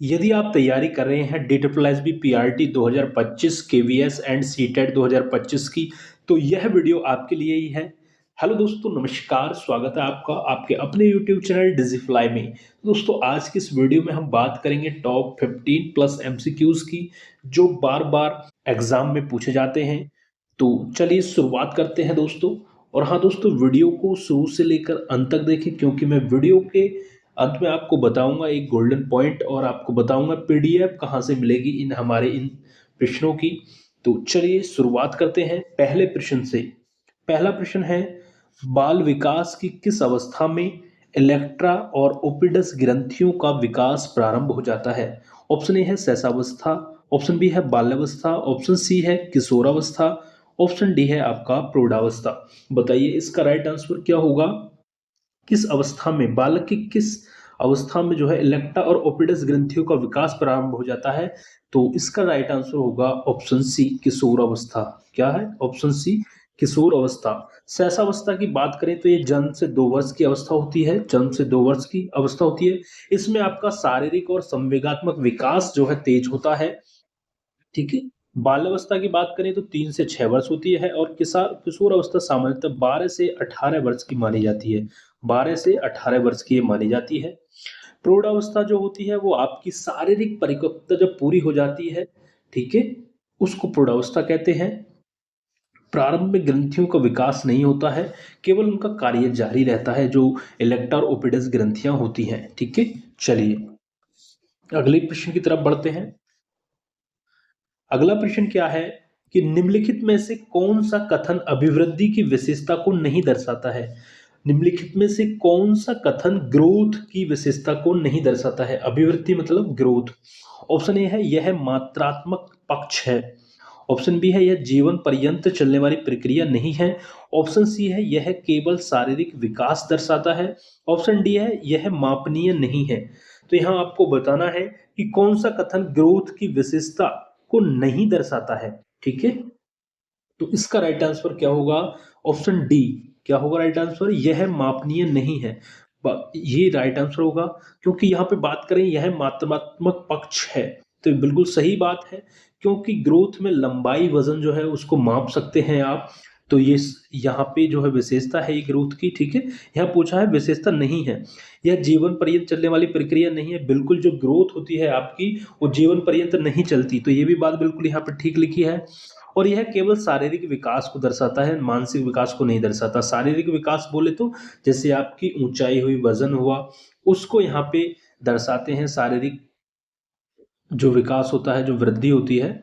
यदि आप तैयारी कर रहे हैं DSSB PRT 2025 KVS and CTET 2025 की, तो यह वीडियो आपके लिए ही है। हेलो दोस्तों, नमस्कार, स्वागत है आपका आपके अपने यूट्यूब चैनल डिजिफ्लाई में। दोस्तों, आज की इस वीडियो में हम बात करेंगे टॉप 15 प्लस MCQs की, जो बार बार एग्जाम में पूछे जाते हैं। तो चलिए शुरुआत करते हैं दोस्तों। और हाँ दोस्तों, वीडियो को शुरू से लेकर अंत तक देखें, क्योंकि मैं वीडियो के अंत में आपको बताऊंगा एक गोल्डन पॉइंट और आपको बताऊंगा PDF कहाँ से मिलेगी इन प्रश्नों की। तो चलिए शुरुआत करते हैं पहले प्रश्न से। पहला प्रश्न है, बाल विकास की किस अवस्था में इलेक्ट्रा और ओपिडस ग्रंथियों का विकास प्रारंभ हो जाता है? ऑप्शन ए है शैशवावस्था, ऑप्शन बी है बाल्यावस्था, ऑप्शन सी है किशोरावस्था, ऑप्शन डी है आपका प्रौढ़ावस्था। बताइए इसका राइट आंसर क्या होगा? किस अवस्था में, बालक की किस अवस्था में जो है इलेक्ट्रा और ओपिडस ग्रंथियों का विकास प्रारंभ हो जाता है? तो इसका राइट आंसर होगा ऑप्शन सी किशोर अवस्था। क्या है? ऑप्शन सी किशोर अवस्था। शैशवावस्था की बात करें तो ये जन्म से 2 वर्ष की अवस्था होती है, जन्म से 2 वर्ष की अवस्था होती है। इसमें आपका शारीरिक और संवेगात्मक विकास जो है तेज होता है। ठीक है। बाल्यावस्था की बात करें तो 3 से 6 वर्ष होती है और किशोर किशोर अवस्था सामान्यतः 12 से 18 वर्ष की मानी जाती है। 12 से 18 वर्ष की ये मानी जाती है। प्रौढ़ावस्था जो होती है वो आपकी शारीरिक परिपक्वता जब पूरी हो जाती है, ठीक है, उसको प्रौढ़ावस्था कहते हैं। प्रारंभ में ग्रंथियों का विकास नहीं होता है, केवल उनका कार्य जारी रहता है, जो इलेक्ट्रा और ओपिडस ग्रंथियां होती हैं। ठीक है। चलिए अगले प्रश्न की तरफ बढ़ते हैं। अगला प्रश्न क्या है कि निम्नलिखित में से कौन सा कथन अभिवृद्धि की विशेषता को नहीं दर्शाता है? निम्नलिखित में से कौन सा कथन ग्रोथ की विशेषता को नहीं दर्शाता है? अभिवृद्धि मतलब ग्रोथ। ऑप्शन ए है यह मात्रात्मक पक्ष है, ऑप्शन बी है यह जीवन पर्यंत चलने वाली प्रक्रिया नहीं है, ऑप्शन सी है यह केवल शारीरिक विकास दर्शाता है, ऑप्शन डी है यह मापनीय नहीं है। तो यहाँ आपको बताना है कि कौन सा कथन ग्रोथ की विशेषता को नहीं दर्शाता है। ठीक है। तो इसका राइट आंसर क्या होगा? Option D. क्या होगा राइट आंसर? यह मापनीय नहीं है। ये राइट आंसर होगा, क्योंकि यहाँ पे बात करें यह मात्रात्मक पक्ष है, तो ये बिल्कुल सही बात है। क्योंकि ग्रोथ में लंबाई वजन जो है उसको माप सकते हैं आप। तो ये यहाँ पे जो है विशेषता है ये ग्रोथ की। ठीक है। यहाँ पूछा है विशेषता नहीं है, यह जीवन पर्यंत चलने वाली प्रक्रिया नहीं है। बिल्कुल जो ग्रोथ होती है आपकी वो जीवन पर्यंत नहीं चलती, तो ये भी बात बिल्कुल यहाँ पे ठीक लिखी है। और यह केवल शारीरिक विकास को दर्शाता है, मानसिक विकास को नहीं दर्शाता। शारीरिक विकास बोले तो जैसे आपकी ऊंचाई हुई, वजन हुआ, उसको यहाँ पे दर्शाते हैं। शारीरिक जो विकास होता है, जो वृद्धि होती है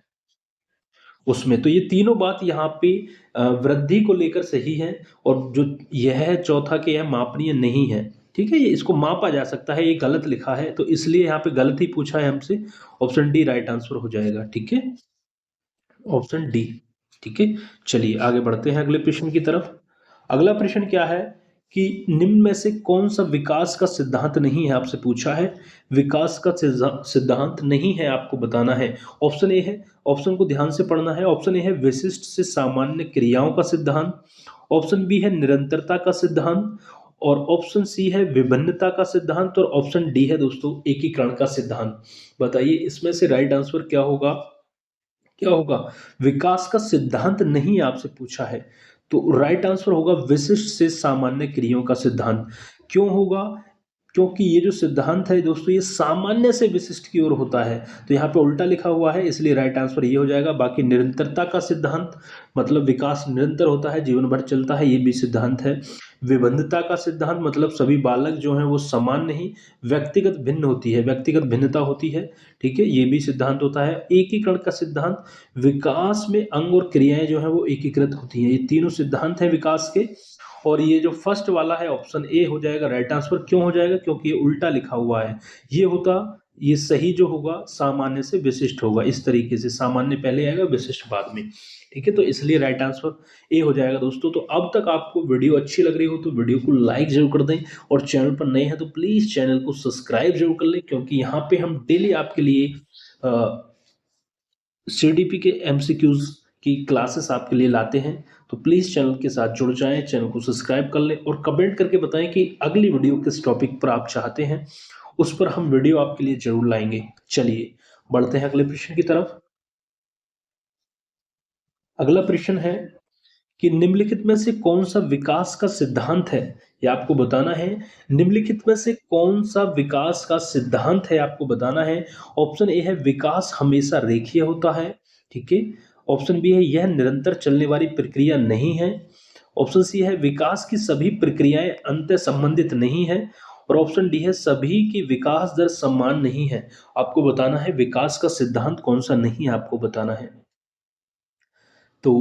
उसमें। तो ये तीनों बात यहाँ पे वृद्धि को लेकर सही है। और जो यह है चौथा कि यह मापनीय नहीं है। ठीक है, ये इसको मापा जा सकता है, ये गलत लिखा है, तो इसलिए यहाँ पे गलत ही पूछा है हमसे। ऑप्शन डी राइट आंसर हो जाएगा। ठीक है, ऑप्शन डी। ठीक है। चलिए आगे बढ़ते हैं अगले प्रश्न की तरफ। अगला प्रश्न क्या है कि निम्न में से कौन सा विकास का सिद्धांत नहीं है? आपसे पूछा है विकास का सिद्धांत नहीं है, आपको बताना है। ऑप्शन ए है, ऑप्शन को ध्यान से पढ़ना है, ऑप्शन ए है विशिष्ट से सामान्य क्रियाओं का सिद्धांत, ऑप्शन बी है निरंतरता का सिद्धांत, और ऑप्शन सी है विभिन्नता का सिद्धांत, और ऑप्शन डी है दोस्तों एकीकरण का सिद्धांत। बताइए इसमें से राइट आंसर क्या होगा? क्या होगा? विकास का सिद्धांत नहीं आपसे पूछा है, तो राइट आंसर होगा विशिष्ट से सामान्य क्रियाओं का सिद्धांत। क्यों होगा? क्योंकि ये जो सिद्धांत है दोस्तों ये सामान्य से विशिष्ट की ओर होता है, तो यहाँ पे उल्टा लिखा हुआ है, इसलिए राइट आंसर ये हो जाएगा। बाकी निरंतरता का सिद्धांत मतलब विकास निरंतर होता है, जीवन भर चलता है, ये भी सिद्धांत है। विभिन्नता का सिद्धांत मतलब सभी बालक जो हैं वो समान नहीं, व्यक्तिगत भिन्न होती है, व्यक्तिगत भिन्नता होती है। ठीक है, ये भी सिद्धांत होता है। एकीकरण का सिद्धांत विकास में अंग और क्रियाएं जो है वो एकीकृत होती हैं। ये तीनों सिद्धांत हैं विकास के। और ये जो फर्स्ट वाला है ऑप्शन ए हो जाएगा राइट आंसर। क्यों हो जाएगा? क्योंकि ये उल्टा लिखा हुआ है। ये होता, ये सही जो होगा सामान्य से विशिष्ट होगा, इस तरीके से सामान्य पहले आएगा विशिष्ट बाद में। ठीक है, तो इसलिए राइट आंसर ए हो जाएगा दोस्तों। तो अब तक आपको वीडियो अच्छी लग रही हो तो वीडियो को लाइक जरूर कर दें, और चैनल पर नए हैं तो प्लीज चैनल को सब्सक्राइब जरूर कर लें, क्योंकि यहाँ पे हम डेली आपके लिए CDP के MCQs की क्लासेस आपके लिए लाते हैं। तो प्लीज़ चैनल के साथ जुड़ जाएं, चैनल को सब्सक्राइब कर लें, और कमेंट करके बताएं कि अगली वीडियो किस टॉपिक पर आप चाहते हैं, उस पर हम वीडियो आपके लिए जरूर लाएंगे। चलिए बढ़ते हैं अगले प्रश्न की तरफ। अगला प्रश्न है कि निम्नलिखित में से कौन सा विकास का सिद्धांत है, ये आपको बताना है। निम्नलिखित में से कौन सा विकास का सिद्धांत है आपको बताना है। ऑप्शन ए है विकास हमेशा रेखीय होता है, ठीक है। ऑप्शन बी है यह निरंतर चलने वाली प्रक्रिया नहीं है। ऑप्शन सी है विकास की सभी प्रक्रियाएं अंत संबंधित नहीं है। और ऑप्शन डी है सभी की विकास दर समान नहीं है। आपको बताना है विकास का सिद्धांत कौन सा नहीं है, आपको बताना है। तो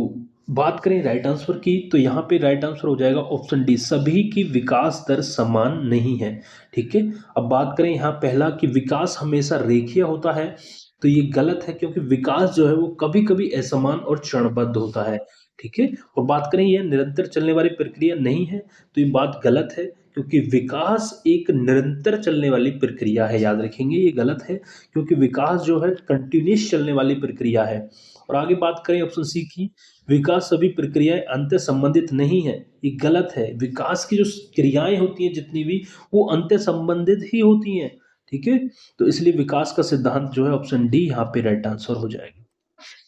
बात करें राइट आंसर की, तो यहाँ पे राइट आंसर हो जाएगा ऑप्शन डी, सभी की विकास दर समान नहीं है, ठीक है। अब बात करें यहाँ पहला कि विकास हमेशा रेखीय होता है, तो ये गलत है क्योंकि विकास जो है वो कभी कभी असमान और क्षणबद्ध होता है, ठीक है। और बात करें यह निरंतर चलने वाली प्रक्रिया नहीं है, तो ये बात गलत है क्योंकि विकास एक निरंतर चलने वाली प्रक्रिया है, याद रखेंगे ये गलत है क्योंकि विकास जो है कंटिन्यूस चलने वाली प्रक्रिया है। और आगे बात करें ऑप्शन सी की, विकास सभी प्रक्रियाएं अंत संबंधित नहीं है, ये गलत है। विकास की जो क्रियाएं होती हैं जितनी भी, वो अंत संबंधित ही होती हैं, ठीक है। तो इसलिए विकास का सिद्धांत जो है ऑप्शन डी यहाँ पे राइट आंसर हो जाएगा,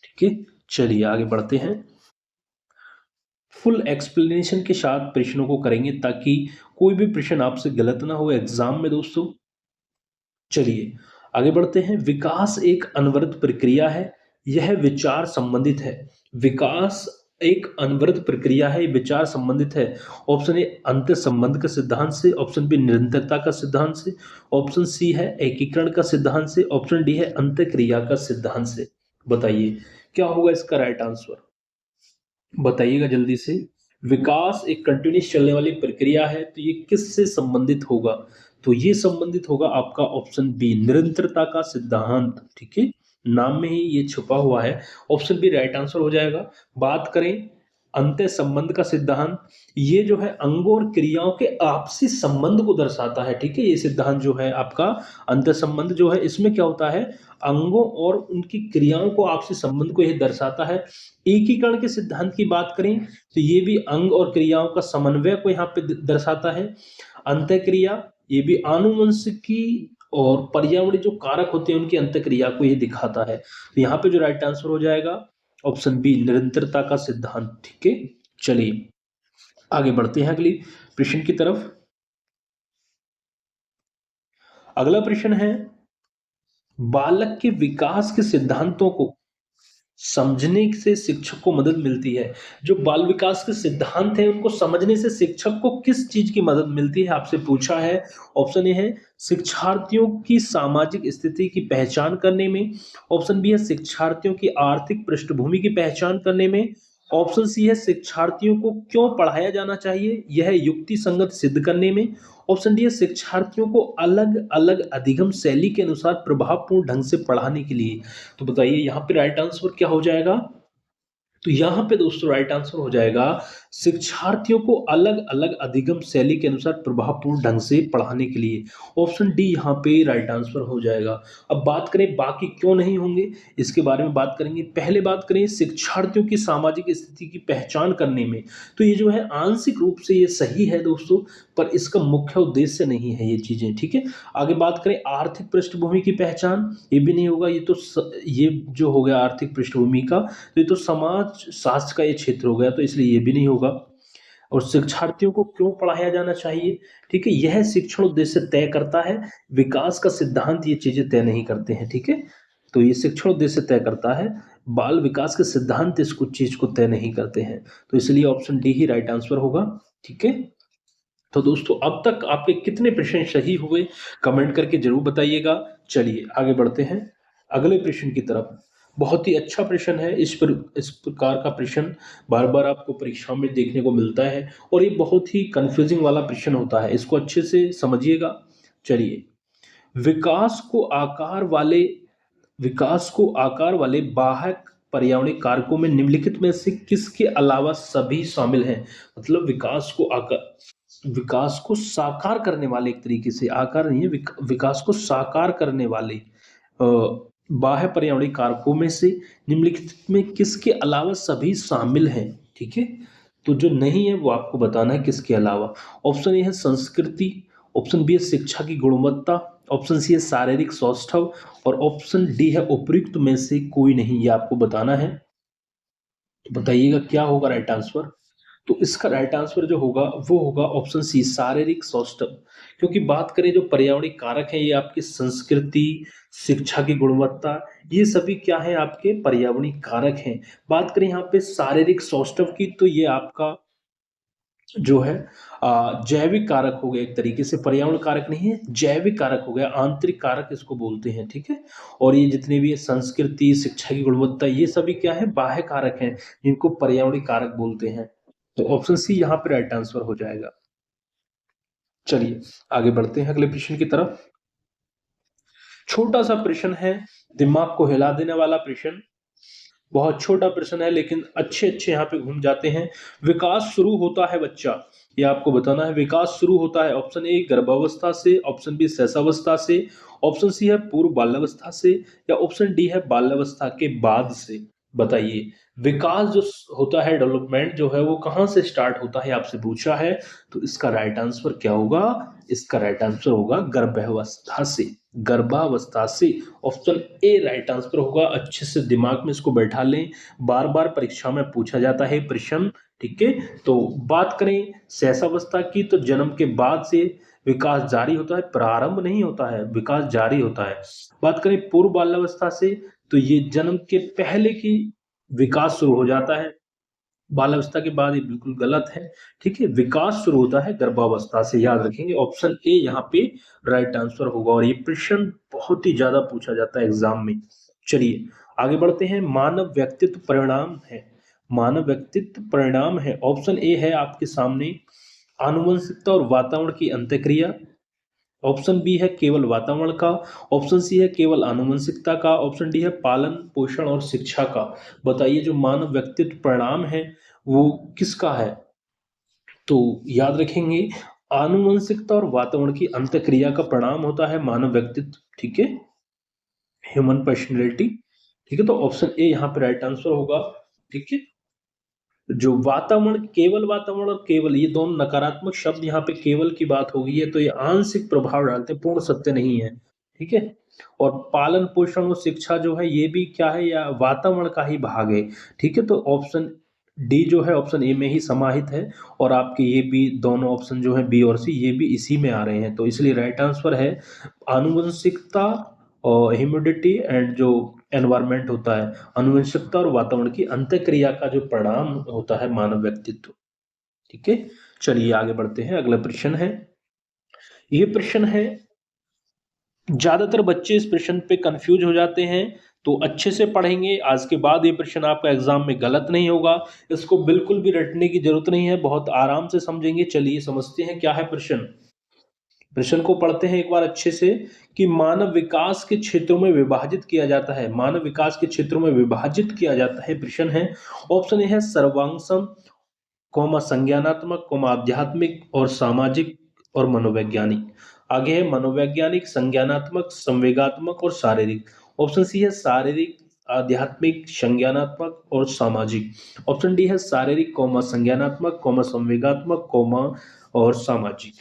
ठीक है। चलिए आगे बढ़ते हैं। फुल एक्सप्लेनेशन के साथ प्रश्नों को करेंगे ताकि कोई भी प्रश्न आपसे गलत ना हो एग्जाम में दोस्तों। चलिए आगे बढ़ते हैं। विकास एक अनवरत प्रक्रिया है, यह विचार संबंधित है। विकास एक अनवरत प्रक्रिया है, विचार संबंधित है। ऑप्शन ए अंत संबंध के सिद्धांत से, ऑप्शन बी निरंतरता का सिद्धांत से, ऑप्शन सी है एकीकरण का सिद्धांत से, ऑप्शन डी है अंत क्रिया का सिद्धांत से। बताइए क्या होगा इसका राइट आंसर, बताइएगा जल्दी से। विकास एक कंटिन्यूस चलने वाली प्रक्रिया है, तो ये किससे संबंधित होगा, तो ये संबंधित होगा आपका ऑप्शन बी निरंतरता का सिद्धांत, ठीक है। नाम में ही ये छुपा हुआ है, ऑप्शन बी राइट आंसर हो जाएगा। बात करें अंतः संबंध का सिद्धांत, ये जो है अंगों और क्रियाओं के आपसी संबंध को दर्शाता है, ठीक है। ये सिद्धांत जो है आपका अंतः संबंध जो है, इसमें क्या होता है, अंगों और उनकी क्रियाओं को आपसी संबंध को यह दर्शाता है। एकीकरण के सिद्धांत की बात करें तो ये भी अंग और क्रियाओं का समन्वय को यहाँ पे दर्शाता है। अंतःक्रिया ये भी आनुवंशिकी और पर्यावरणीय जो कारक होते हैं उनकी अंतःक्रिया को ये दिखाता है। तो यहाँ पे जो राइट आंसर हो जाएगा ऑप्शन बी निरंतरता का सिद्धांत, ठीक है। चलिए आगे बढ़ते हैं अगली प्रश्न की तरफ। अगला प्रश्न है बालक के विकास के सिद्धांतों को समझने से शिक्षक को मदद मिलती है। जो बाल विकास के सिद्धांत हैं उनको समझने से शिक्षक को किस चीज की मदद मिलती है, आपसे पूछा है। ऑप्शन ए है शिक्षार्थियों की सामाजिक स्थिति की पहचान करने में, ऑप्शन बी है शिक्षार्थियों की आर्थिक पृष्ठभूमि की पहचान करने में, ऑप्शन सी है शिक्षार्थियों को क्यों पढ़ाया जाना चाहिए यह युक्ति संगत सिद्ध करने में, ऑप्शन डी है शिक्षार्थियों को अलग अलग अधिगम शैली के अनुसार प्रभावपूर्ण ढंग से पढ़ाने के लिए। तो बताइए यहाँ पे राइट आंसर क्या हो जाएगा, तो यहाँ पे दोस्तों राइट आंसर हो जाएगा शिक्षार्थियों को अलग अलग अधिगम शैली के अनुसार प्रभावपूर्ण ढंग से पढ़ाने के लिए। ऑप्शन डी यहाँ पे राइट आंसर हो जाएगा। अब बात करें बाकी क्यों नहीं होंगे, इसके बारे में बात करेंगे। पहले बात करें शिक्षार्थियों की सामाजिक स्थिति की पहचान करने में, तो ये जो है आंशिक रूप से ये सही है दोस्तों, पर इसका मुख्य उद्देश्य नहीं है ये चीजें, ठीक है। आगे बात करें आर्थिक पृष्ठभूमि की पहचान, ये भी नहीं होगा, ये तो ये जो हो गया आर्थिक पृष्ठभूमि का, तो ये तो समाज शास्त्र का ये क्षेत्र हो गया, तो इसलिए ये भी नहीं होगा। और शिक्षार्थियों को क्यों पढ़ाया जाना चाहिए, ठीक है, यह शिक्षण उद्देश्य तय करता है, विकास का सिद्धांत ये चीजें तय नहीं करते हैं, ठीक है। तो ये शिक्षण उद्देश्य तय करता है, बाल विकास के सिद्धांत इस कुछ चीज को तय नहीं करते हैं, तो इसलिए ऑप्शन डी ही राइट आंसर होगा, ठीक है। तो दोस्तों अब तक आपके कितने प्रश्न सही हुए कमेंट करके जरूर बताइएगा। चलिए आगे बढ़ते हैं अगले प्रश्न की तरफ। बहुत ही अच्छा प्रश्न है, इस प्रकार का प्रश्न बार बार आपको परीक्षा में देखने को मिलता है और ये बहुत ही कंफ्यूजिंग वाला प्रश्न होता है, इसको अच्छे से समझिएगा। चलिए विकास को आकार वाले बाह्य पर्यावरणीय कारकों में निम्नलिखित में से किसके अलावा सभी शामिल हैं। मतलब विकास को साकार करने वाले, एक तरीके से आकार नहीं है, विकास को साकार करने वाले बाह्य पर्यावरणीय कारकों में से निम्नलिखित में किसके अलावा सभी शामिल हैं, ठीक है। तो जो नहीं है वो आपको बताना है किसके अलावा। ऑप्शन ए है संस्कृति, ऑप्शन बी है शिक्षा की गुणवत्ता, ऑप्शन सी है शारीरिक सौष्ठव और ऑप्शन डी है उपयुक्त में से कोई नहीं। ये आपको बताना है। तो बताइएगा क्या होगा राइट आंसर। तो इसका राइट आंसर जो होगा वो होगा ऑप्शन सी शारीरिक सौष्ठव। क्योंकि बात करें जो पर्यावरणीय कारक है ये आपकी संस्कृति, शिक्षा की गुणवत्ता, ये सभी क्या है आपके पर्यावरणीय कारक हैं। बात करें यहाँ पे शारीरिक सौष्ठव की तो ये आपका जो है जैविक कारक हो गया, एक तरीके से पर्यावरण कारक नहीं है, जैविक कारक हो गया, आंतरिक कारक इसको बोलते हैं, ठीक है। और ये जितने भी संस्कृति, शिक्षा की गुणवत्ता, ये सभी क्या है बाह्य कारक हैं जिनको पर्यावरणीय कारक बोलते हैं। तो ऑप्शन सी यहाँ पे राइट आंसर हो जाएगा। चलिए आगे बढ़ते हैं अगले प्रश्न की तरफ। छोटा सा प्रश्न है, दिमाग को हिला देने वाला प्रश्न, बहुत छोटा प्रश्न है लेकिन अच्छे अच्छे यहाँ पे घूम जाते हैं। विकास शुरू होता है बच्चा, ये आपको बताना है। विकास शुरू होता है ऑप्शन ए गर्भावस्था से, ऑप्शन बी शैशवावस्था से, ऑप्शन सी है पूर्व बाल्यावस्था से या ऑप्शन डी है बाल्यावस्था के बाद से। बताइए विकास जो होता है, डेवलपमेंट जो है वो कहाँ से स्टार्ट होता है आपसे पूछा है। तो इसका राइट आंसर क्या होगा, इसका राइट आंसर होगा गर्भावस्था से, गर्भावस्था से। ऑप्शन ए राइट आंसर होगा। अच्छे से दिमाग में इसको बैठा लें, बार बार परीक्षा में पूछा जाता है प्रश्न, ठीक है। तो बात करें शैशवावस्था की तो जन्म के बाद से विकास जारी होता है, प्रारंभ नहीं होता है, विकास जारी होता है। बात करें पूर्व बाल्यावस्था से तो ये जन्म के पहले की विकास शुरू हो जाता है, बाल्यावस्था के बाद ये बिल्कुल गलत है, ठीक है। विकास शुरू होता है गर्भावस्था से, याद रखेंगे। ऑप्शन ए यहाँ पे राइट आंसर होगा और ये प्रश्न बहुत ही ज्यादा पूछा जाता है एग्जाम में। चलिए आगे बढ़ते हैं। मानव व्यक्तित्व परिणाम है, मानव व्यक्तित्व परिणाम है, ऑप्शन ए है आपके सामने आनुवंशिकता और वातावरण की अंतःक्रिया, ऑप्शन बी है केवल वातावरण का, ऑप्शन सी है केवल आनुवंशिकता का, ऑप्शन डी है पालन पोषण और शिक्षा का। बताइए जो मानव व्यक्तित्व परिणाम है वो किसका है। तो याद रखेंगे आनुवंशिकता और वातावरण की अंतःक्रिया का परिणाम होता है मानव व्यक्तित्व, ठीक है, ह्यूमन पर्सनैलिटी, ठीक है। तो ऑप्शन ए यहाँ पे राइट आंसर होगा, ठीक है। जो वातावरण, केवल वातावरण और केवल, ये दोनों नकारात्मक शब्द यहाँ पे केवल की बात होगी है तो ये आंशिक प्रभाव डालते हैं, पूर्ण सत्य नहीं है, ठीक है। और पालन पोषण और शिक्षा जो है ये भी क्या है या वातावरण का ही भाग है, ठीक है। तो ऑप्शन डी जो है ऑप्शन ए में ही समाहित है और आपके ये भी दोनों ऑप्शन जो है बी और सी ये भी इसी में आ रहे हैं। तो इसलिए राइट आंसर है आनुवंशिकता और ह्यूमिडिटी एंड जो एनवायरमेंट होता है, आनुवंशिकता और वातावरण की अंतःक्रिया का जो परिणाम होता है मानव व्यक्तित्व, ठीक है। चलिए आगे बढ़ते हैं। अगला प्रश्न है, ये प्रश्न है, ज्यादातर बच्चे इस प्रश्न पे कंफ्यूज हो जाते हैं तो अच्छे से पढ़ेंगे आज के बाद ये प्रश्न आपका एग्जाम में गलत नहीं होगा। इसको बिल्कुल भी रटने की जरूरत नहीं है, बहुत आराम से समझेंगे। चलिए समझते हैं क्या है प्रश्न। प्रश्न को पढ़ते हैं एक बार अच्छे से कि मानव विकास के क्षेत्रों में विभाजित किया जाता है, मानव विकास के क्षेत्रों में विभाजित किया जाता है। प्रश्न है ऑप्शन ए है सर्वांगसम, कौमा संज्ञानात्मक, कौमा आध्यात्मिक और सामाजिक और मनोवैज्ञानिक। आगे है मनोवैज्ञानिक, संज्ञानात्मक, संवेगात्मक और शारीरिक। ऑप्शन सी है शारीरिक, आध्यात्मिक, संज्ञानात्मक और सामाजिक। ऑप्शन डी है शारीरिक कौमा संज्ञानात्मक कौमा संवेगात्मक कौमा और सामाजिक।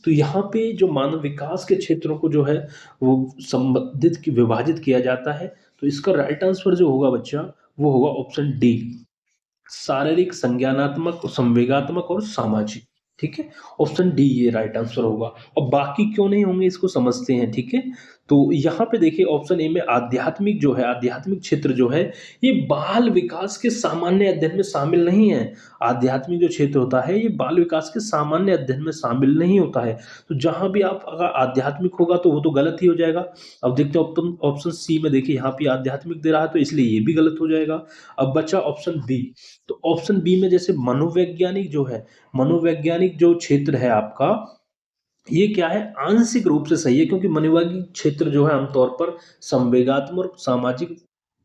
तो यहाँ पे जो मानव विकास के क्षेत्रों को जो है वो संबंधित विभाजित किया जाता है। तो इसका राइट आंसर जो होगा बच्चा वो होगा ऑप्शन डी, शारीरिक, संज्ञानात्मक, संवेगात्मक और सामाजिक, ठीक है। ऑप्शन डी ये राइट आंसर होगा। और बाकी क्यों नहीं होंगे इसको समझते हैं, ठीक है। तो यहाँ पे देखिए ऑप्शन ए में आध्यात्मिक जो है, आध्यात्मिक क्षेत्र जो है ये बाल विकास के सामान्य अध्ययन में शामिल नहीं है। आध्यात्मिक जो क्षेत्र होता है ये बाल विकास के सामान्य अध्ययन में शामिल नहीं होता है। तो जहां भी आप अगर आध्यात्मिक होगा तो वो तो गलत ही हो जाएगा। अब देखते हैं ऑप्शन सी में, देखिए यहाँ पे आध्यात्मिक दे रहा है तो इसलिए ये भी गलत हो जाएगा। अब बचा ऑप्शन बी। तो ऑप्शन बी में जैसे मनोवैज्ञानिक जो है, मनोवैज्ञानिक जो क्षेत्र है आपका ये क्या है आंशिक रूप से सही है, क्योंकि मनोवैज्ञानिक क्षेत्र जो है आमतौर पर संवेगात्मक और सामाजिक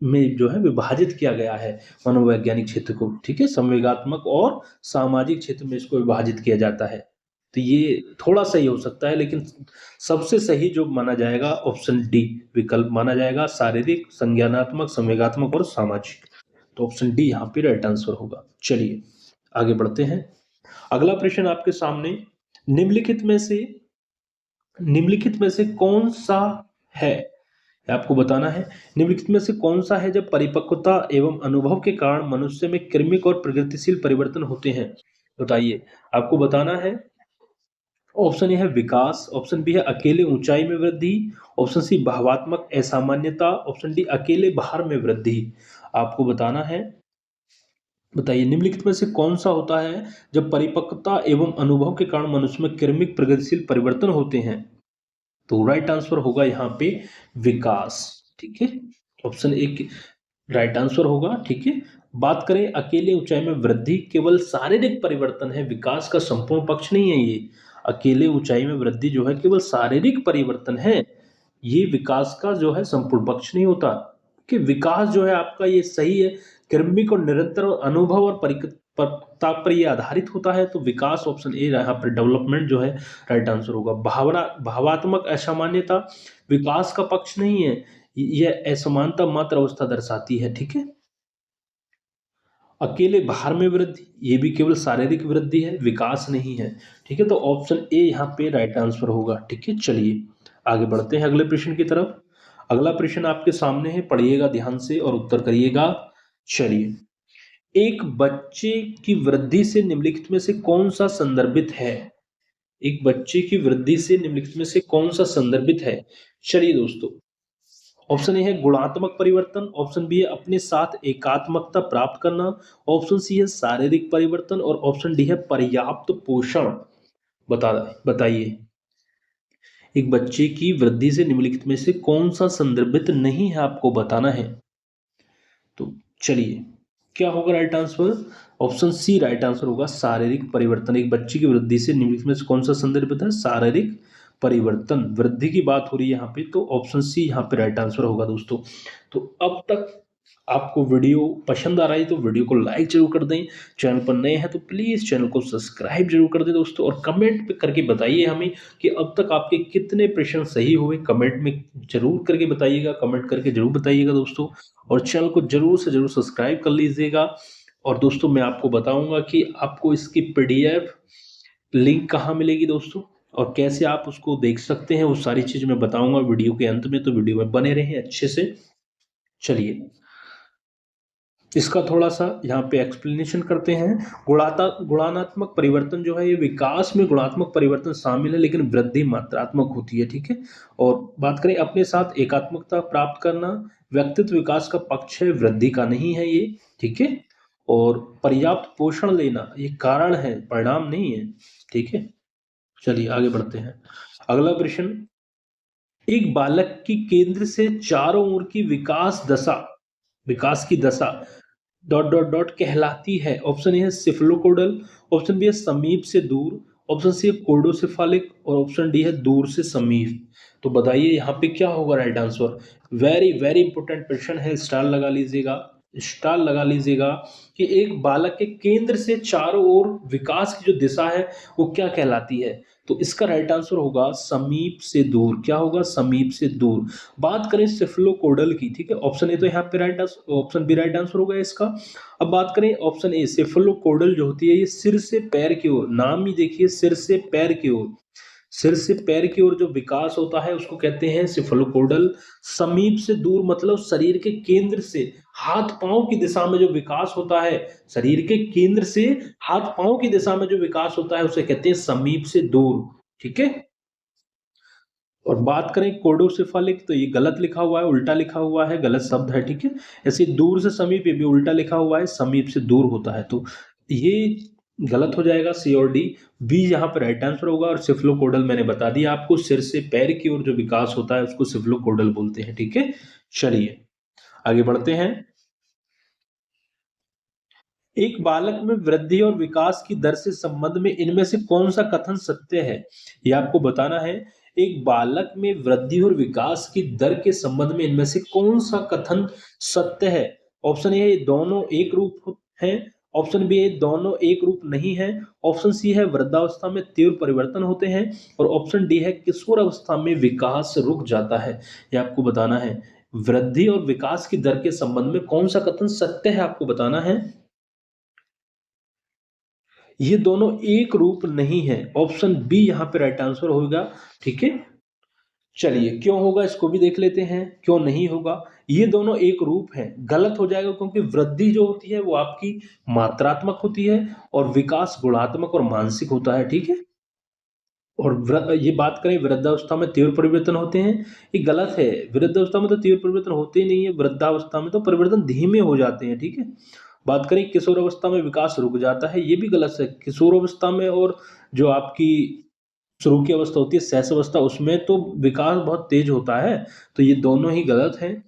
में जो है विभाजित किया गया है मनोवैज्ञानिक क्षेत्र को, ठीक है। संवेगात्मक और सामाजिक क्षेत्र में इसको विभाजित किया जाता है। तो ये थोड़ा सही हो सकता है लेकिन सबसे सही जो माना जाएगा ऑप्शन डी विकल्प माना जाएगा, शारीरिक, संज्ञानात्मक, संवेगात्मक और सामाजिक। तो ऑप्शन डी यहाँ पे राइट आंसर होगा। चलिए आगे बढ़ते हैं। अगला प्रश्न आपके सामने, निम्नलिखित में से निम्नलिखित में से कौन सा है, ये आपको बताना है। निम्नलिखित में से कौन सा है जब परिपक्वता एवं अनुभव के कारण मनुष्य में क्रमिक और प्रगतिशील परिवर्तन होते हैं, बताइए। आपको बताना है। ऑप्शन ए है विकास, ऑप्शन बी है अकेले ऊंचाई में वृद्धि, ऑप्शन सी भावात्मक असामान्यता, ऑप्शन डी अकेले भार में वृद्धि। आपको बताना है। बताइए निम्नलिखित में से कौन सा होता है जब परिपक्वता एवं अनुभव के कारण मनुष्य में क्रमिक प्रगतिशील परिवर्तन होते हैं। तो राइट आंसर होगा यहाँ पे विकास। ठीक है, ऑप्शन ए राइट आंसर होगा। ठीक है, बात करें अकेले ऊंचाई में वृद्धि केवल शारीरिक परिवर्तन है, विकास का संपूर्ण पक्ष नहीं है ये। अकेले ऊंचाई में वृद्धि जो है केवल शारीरिक परिवर्तन है, ये विकास का जो है संपूर्ण पक्ष नहीं होता। कि विकास जो है आपका ये सही है, क्रमिक और निरंतर और अनुभव और परिपक्वता पर ये आधारित होता है, तो विकास ऑप्शन ए यहाँ पर डेवलपमेंट जो है राइट आंसर होगा। भावात्मक असामान्यता विकास का पक्ष नहीं है, यह असमानता मात्र अवस्था दर्शाती है। ठीक है, अकेले भार में वृद्धि ये भी केवल शारीरिक वृद्धि है, विकास नहीं है। ठीक है, तो ऑप्शन ए यहाँ पे राइट आंसर होगा। ठीक है, चलिए आगे बढ़ते हैं अगले प्रश्न की तरफ। अगला प्रश्न आपके सामने है, पढ़िएगा ध्यान से और उत्तर करिएगा। चलिए, एक बच्चे की वृद्धि से निम्नलिखित में से कौन सा संदर्भित है। एक बच्चे की वृद्धि से निम्नलिखित में से कौन सा संदर्भित है। चलिए दोस्तों, ऑप्शन ए है गुणात्मक परिवर्तन, ऑप्शन बी है अपने साथ एकात्मकता प्राप्त करना, ऑप्शन सी है शारीरिक परिवर्तन और ऑप्शन डी है पर्याप्त पोषण। बताइए एक बच्चे की वृद्धि से निम्नलिखित में से कौन सा संदर्भित नहीं है, आपको बताना है। तो चलिए, क्या होगा right answer. Option C right answer होगा, शारीरिक परिवर्तन। एक बच्चे की वृद्धि से निम्नलिखित में से कौन सा संदर्भित है, शारीरिक परिवर्तन। वृद्धि की बात हो रही है यहाँ पे, तो ऑप्शन सी यहाँ पे राइट आंसर होगा दोस्तों। तो अब तक आपको वीडियो पसंद आ रहा है तो वीडियो को लाइक जरूर कर दें, चैनल पर नए हैं तो प्लीज़ चैनल को सब्सक्राइब जरूर कर दें दोस्तों, और कमेंट पे करके बताइए हमें कि अब तक आपके कितने प्रश्न सही हुए। कमेंट में जरूर करके बताइएगा, कमेंट करके जरूर बताइएगा दोस्तों, और चैनल को जरूर से जरूर सब्सक्राइब कर लीजिएगा। और दोस्तों मैं आपको बताऊंगा कि आपको इसकी पीडीएफ लिंक कहाँ मिलेगी दोस्तों, और कैसे आप उसको देख सकते हैं, वो सारी चीज़ मैं बताऊंगा वीडियो के अंत में, तो वीडियो में बने रहें अच्छे से। चलिए, इसका थोड़ा सा यहाँ पे एक्सप्लेनेशन करते हैं। गुणात्मक परिवर्तन जो है ये विकास में गुणात्मक परिवर्तन शामिल है, लेकिन वृद्धि मात्रात्मक होती है। ठीक है, और बात करें अपने साथ एकात्मकता प्राप्त करना, व्यक्तित्व विकास का पक्ष है, वृद्धि का नहीं है ये। ठीक है, और पर्याप्त पोषण लेना ये कारण है, परिणाम नहीं है। ठीक है, चलिए आगे बढ़ते हैं। अगला प्रश्न, एक बालक की केंद्र से चारों ओर की विकास की दशा डॉट डॉट डॉट कहलाती है। ऑप्शन ए है सिफ्लोकोडल, ऑप्शन बी है समीप से दूर, ऑप्शन सी है कोर्डोसेफालिक और ऑप्शन डी है दूर से समीप। तो बताइए यहाँ पे क्या होगा right answer. Very very important question है, स्टार लगा लीजिएगा, स्टार लगा लीजिएगा कि एक बालक के केंद्र से चारों ओर विकास की जो दिशा है वो क्या कहलाती है। तो इसका राइट आंसर होगा समीप से दूर। क्या होगा, समीप से दूर। बात करें सेफलोकोडल की, ठीक है, ऑप्शन ए तो यहाँ पे right answer, option B right answer होगा इसका। अब बात करें ऑप्शन ए, सेफलोकोडल जो होती है ये सिर से पैर की ओर, नाम ही देखिए सिर से पैर की ओर, सिर से पैर की ओर जो विकास होता है उसको कहते हैं सेफलोकोडल। समीप से दूर मतलब शरीर के केंद्र से हाथ पांव की दिशा में जो विकास होता है, शरीर के केंद्र से हाथ पांव की दिशा में जो विकास होता है उसे कहते हैं समीप से दूर। ठीक है, और बात करें कोडोसेफालिक तो ये गलत लिखा हुआ है, उल्टा लिखा हुआ है, गलत शब्द है। ठीक है, ऐसे दूर से समीप ये भी उल्टा लिखा हुआ है, समीप से दूर होता है, तो ये गलत हो जाएगा। सी और डी, बी यहाँ पर राइट आंसर होगा। और सिफ्लोकोडल मैंने बता दिया आपको, सिर से पैर की ओर जो विकास होता है उसको सिफ्लोकोडल बोलते हैं। ठीक है, चलिए आगे बढ़ते हैं। एक बालक में वृद्धि और विकास की दर से संबंध में इनमें से कौन सा कथन सत्य है, ये आपको बताना है। एक बालक में वृद्धि और विकास की दर के संबंध में इनमें से कौन सा कथन सत्य है। ऑप्शन ए दोनों एक रूप हैं, ऑप्शन बी दोनों एक रूप नहीं है, ऑप्शन सी है वृद्धावस्था में तीव्र परिवर्तन होते हैं, और ऑप्शन डी है किशोर अवस्था में विकास रुक जाता है। ये आपको बताना है, वृद्धि और विकास की दर के संबंध में कौन सा कथन सत्य है, आपको बताना है। ये दोनों एक रूप नहीं है। ऑप्शन बी यहाँ पे राइट आंसर होगा। ठीक है, चलिए क्यों होगा इसको भी देख लेते हैं, क्यों नहीं होगा। ये दोनों एक रूप हैं, गलत हो जाएगा क्योंकि वृद्धि जो होती है वो आपकी मात्रात्मक होती है और विकास गुणात्मक और मानसिक होता है। ठीक है, और ये बात करें वृद्धावस्था में तीव्र परिवर्तन होते हैं, ये गलत है। वृद्धावस्था में तो तीव्र परिवर्तन होते ही नहीं है, वृद्धावस्था में तो परिवर्तन धीमे हो जाते हैं। ठीक है, बात करें किशोर अवस्था में विकास रुक जाता है, ये भी गलत है। किशोर अवस्था में और जो आपकी शुरू की अवस्था होती है शैशव अवस्था, उसमें तो विकास बहुत तेज होता है। तो ये दोनों ही गलत हैं।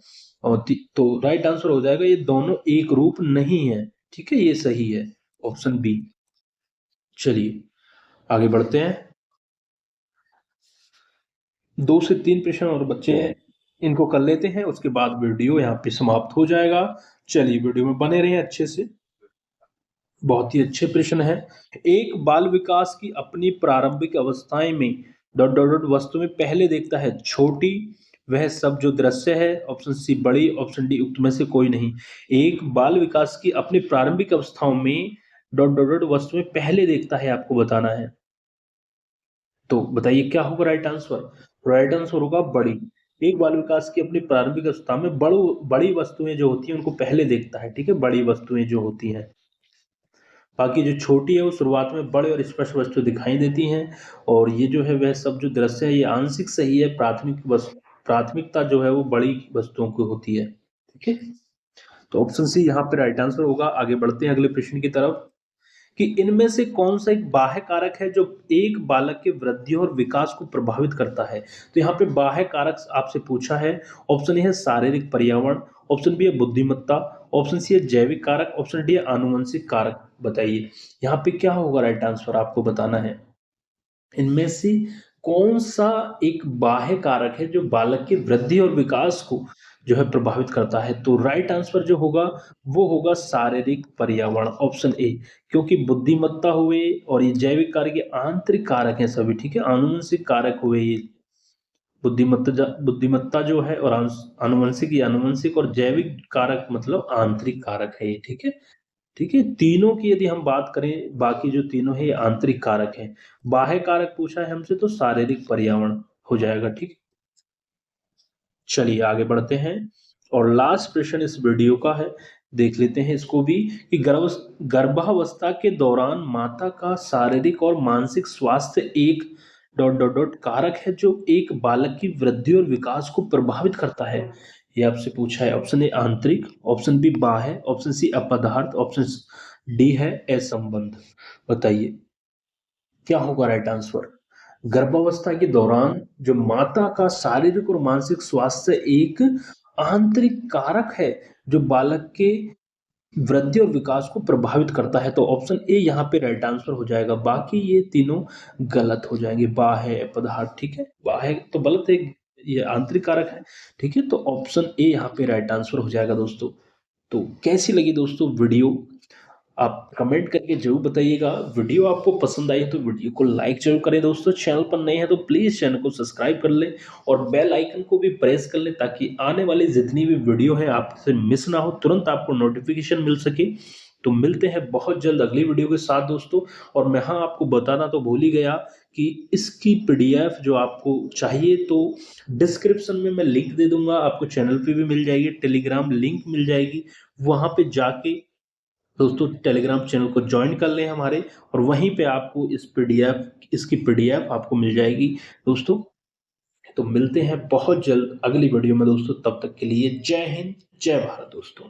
और तो राइट आंसर हो जाएगा ये दोनों एक रूप नहीं है। ठीक है, ये सही है, ऑप्शन बी। चलिए आगे बढ़ते हैं। 2 से 3 प्रश्न और बच्चे हैं, इनको कर लेते हैं, उसके बाद वीडियो यहाँ पे समाप्त हो जाएगा। चलिए वीडियो में बने रहें अच्छे से, बहुत ही अच्छे प्रश्न है। एक बाल विकास की अपनी प्रारंभिक अवस्थाएं में डॉट डॉट डॉट वस्तु में पहले देखता है छोटी वह सब जो दृश्य है, ऑप्शन सी बड़ी, ऑप्शन डी उक्त में से कोई नहीं। एक बाल विकास की अपनी प्रारंभिक अवस्थाओं में डॉट डॉट डॉट वस्तु में पहले देखता है, आपको बताना है। तो बताइए क्या होगा राइट आंसर। राइट आंसर होगा बड़ी। एक बाल विकास की अपनी प्रारंभिक अवस्था में बड़ी वस्तुएं जो होती हैं उनको पहले देखता है। ठीक है, बड़ी वस्तुएं जो होती हैं, बाकी जो छोटी है वो शुरुआत में बड़े और स्पष्ट वस्तु दिखाई देती हैं। और ये जो है वह सब जो दृश्य है ये आंशिक सही है, प्राथमिकता जो है वो बड़ी वस्तुओं की होती है। ठीक है, तो ऑप्शन सी यहाँ पे राइट आंसर होगा। आगे बढ़ते हैं अगले प्रश्न की तरफ कि इनमें से कौन सा एक बाह्य कारक है जो एक बालक के वृद्धि और विकास को प्रभावित करता है। तो यहाँ पे बाह्य कारक आपसे पूछा है। ऑप्शन ए है शारीरिक पर्यावरण, ऑप्शन बी है बुद्धिमत्ता, ऑप्शन सी है जैविक कारक, ऑप्शन डी है आनुवंशिक कारक। बताइए यहाँ पे क्या होगा राइट आंसर, आपको बताना है। इनमें से कौन सा एक बाह्य कारक है जो बालक की वृद्धि और विकास को जो है प्रभावित करता है। तो राइट आंसर जो होगा वो होगा शारीरिक पर्यावरण, ऑप्शन ए। क्योंकि बुद्धिमत्ता हुए और ये जैविक कारक ये आंतरिक कारक हैं सभी। ठीक है, आनुवंशिक कारक हुए ये। बुद्धिमत्ता जो है और आनुवंशिक, ये आनुवंशिक और जैविक कारक मतलब आंतरिक कारक है ये। ठीक है, ठीक है, तीनों की यदि हम बात करें, बाकी जो तीनों है ये आंतरिक कारक हैं। बाह्य कारक पूछा है हमसे तो शारीरिक पर्यावरण हो जाएगा। ठीक, चलिए आगे बढ़ते हैं और लास्ट प्रश्न इस वीडियो का है, देख लेते हैं इसको भी कि गर्भावस्था के दौरान माता का शारीरिक और मानसिक स्वास्थ्य एक डॉट डॉट डॉट कारक है जो एक बालक की वृद्धि और विकास को प्रभावित करता है। ये आपसे पूछा है। ऑप्शन ए आंतरिक, ऑप्शन बी बाह्य, ऑप्शन सी अपदार्थ, ऑप्शन डी है असंबंध। बताइए क्या होगा राइट आंसर। गर्भावस्था के दौरान जो माता का शारीरिक और मानसिक स्वास्थ्य एक आंतरिक कारक है जो बालक के वृद्धि और विकास को प्रभावित करता है। तो ऑप्शन ए यहाँ पे राइट आंसर हो जाएगा, बाकी ये तीनों गलत हो जाएंगे। बाह्य पदार्थ, ठीक है, बाह्य तो गलत है, ये आंतरिक कारक है। ठीक है, तो ऑप्शन ए यहाँ पे राइट आंसर हो जाएगा दोस्तों। तो कैसी लगी दोस्तों वीडियो, आप कमेंट करके जरूर बताइएगा। वीडियो आपको पसंद आई तो वीडियो को लाइक जरूर करें दोस्तों। चैनल पर नए हैं तो प्लीज़ चैनल को सब्सक्राइब कर लें और बेल आइकन को भी प्रेस कर लें ताकि आने वाली जितनी भी वीडियो है आपसे मिस ना हो, तुरंत आपको नोटिफिकेशन मिल सके। तो मिलते हैं बहुत जल्द अगली वीडियो के साथ दोस्तों। और मैं हाँ आपको बताना तो भूल ही गया कि इसकी पीडीएफ जो आपको चाहिए तो डिस्क्रिप्शन में मैं लिंक दे दूंगा, आपको चैनल पे भी मिल जाएगी, टेलीग्राम लिंक मिल जाएगी, वहाँ पे जाके दोस्तों टेलीग्राम चैनल को ज्वाइन कर लें हमारे, और वहीं पे आपको इसकी पीडीएफ आपको मिल जाएगी दोस्तों। तो मिलते हैं बहुत जल्द अगली वीडियो में दोस्तों, तब तक के लिए जय हिंद जय भारत दोस्तों।